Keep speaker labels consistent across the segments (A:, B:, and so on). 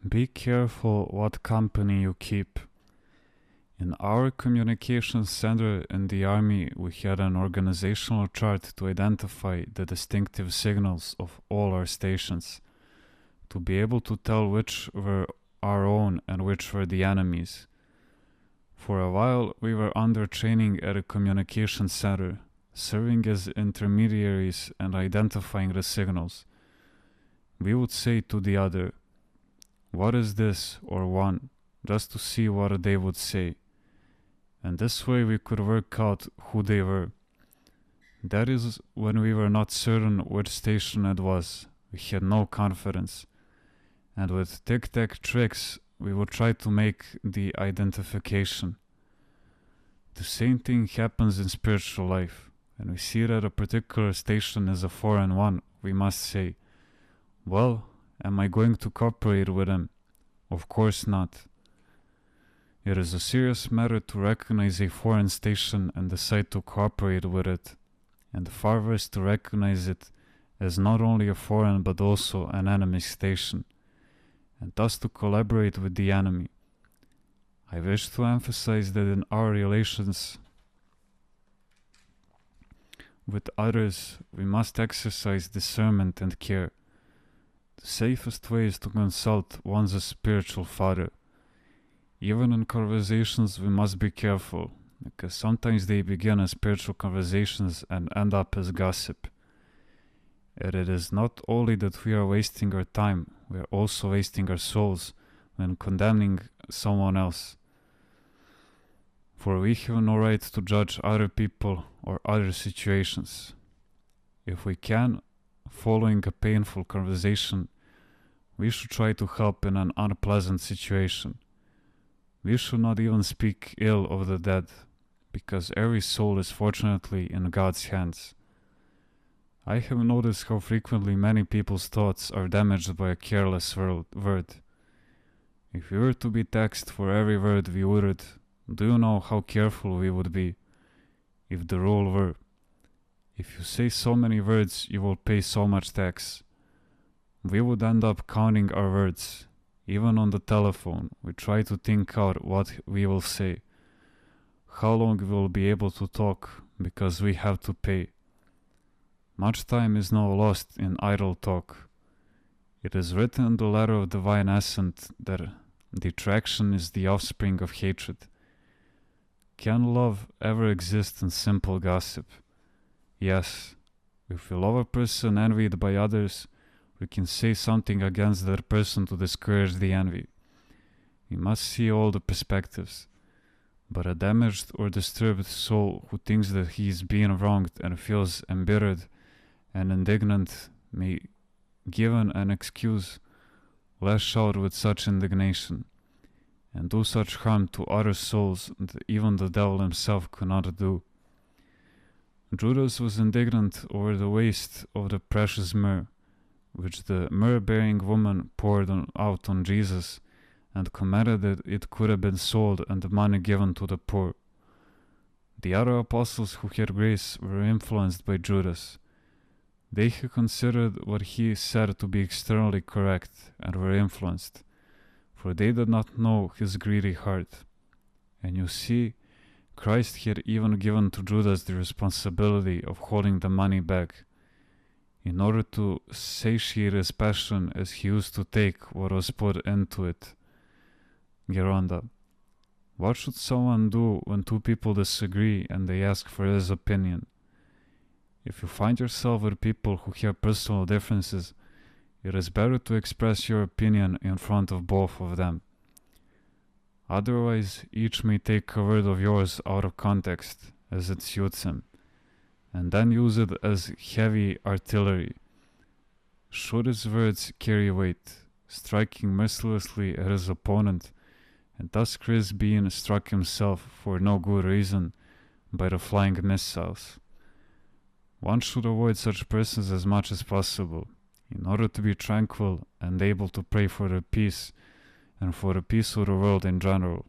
A: Be careful what company you keep. In our communications center in the army, we had an organizational chart to identify the distinctive signals of all our stations, to be able to tell which were our own and which were the enemy's. For a while, we were under training at a communications center, serving as intermediaries and identifying the signals. We would say to the other, "What is this?" or one, just to see what they would say. And this way we could work out who they were. That is when we were not certain which station it was. We had no confidence. And with tic-tac tricks, we would try to make the identification. The same thing happens in spiritual life. When we see that a particular station is a foreign one, we must say, "Well, am I going to cooperate with him?" Of course not. It is a serious matter to recognize a foreign station and decide to cooperate with it, and far worse to recognize it as not only a foreign but also an enemy station, and thus to collaborate with the enemy. I wish to emphasize that in our relations with others, we must exercise discernment and care. The safest way is to consult one's spiritual father. Even in conversations, we must be careful, because sometimes they begin as spiritual conversations and end up as gossip. And it is not only that we are wasting our time, we are also wasting our souls when condemning someone else. For we have no right to judge other people or other situations. If we can, following a painful conversation, we should try to help in an unpleasant situation. We should not even speak ill of the dead, because every soul is fortunately in God's hands. I have noticed how frequently many people's thoughts are damaged by a careless word. If we were to be taxed for every word we uttered, do you know how careful we would be? If the rule were, if you say so many words, you will pay so much tax. We would end up counting our words. Even on the telephone, we try to think out what we will say, how long we will be able to talk, because we have to pay. Much time is now lost in idle talk. It is written in the letter of divine essence that detraction is the offspring of hatred. Can love ever exist in simple gossip? Yes. If we love a person envied by others, we can say something against that person to discourage the envy. We must see all the perspectives. But a damaged or disturbed soul who thinks that he is being wronged and feels embittered and indignant may, given an excuse, lash out with such indignation and do such harm to other souls that even the devil himself could not do. Judas was indignant over the waste of the precious myrrh, which the myrrh-bearing woman poured out on Jesus, and commanded that it could have been sold and the money given to the poor. The other apostles who had grace were influenced by Judas. They had considered what he said to be externally correct and were influenced, for they did not know his greedy heart. And you see, Christ had even given to Judas the responsibility of holding the money back, in order to satiate his passion as he used to take what was put into it. Geronda. What should someone do when two people disagree and they ask for his opinion? If you find yourself with people who have personal differences, it is better to express your opinion in front of both of them. Otherwise, each may take a word of yours out of context as it suits him, and then use it as heavy artillery. Should his words carry weight, striking mercilessly at his opponent, and thus Chris being struck himself for no good reason by the flying missiles? One should avoid such persons as much as possible, in order to be tranquil and able to pray for their peace and for the peace of the world in general.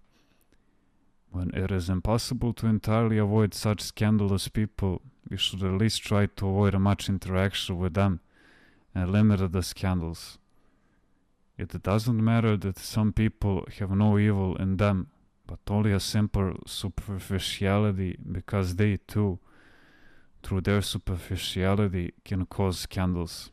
A: When it is impossible to entirely avoid such scandalous people, we should at least try to avoid much interaction with them and limit the scandals. It doesn't matter that some people have no evil in them, but only a simple superficiality, because they too, through their superficiality, can cause scandals.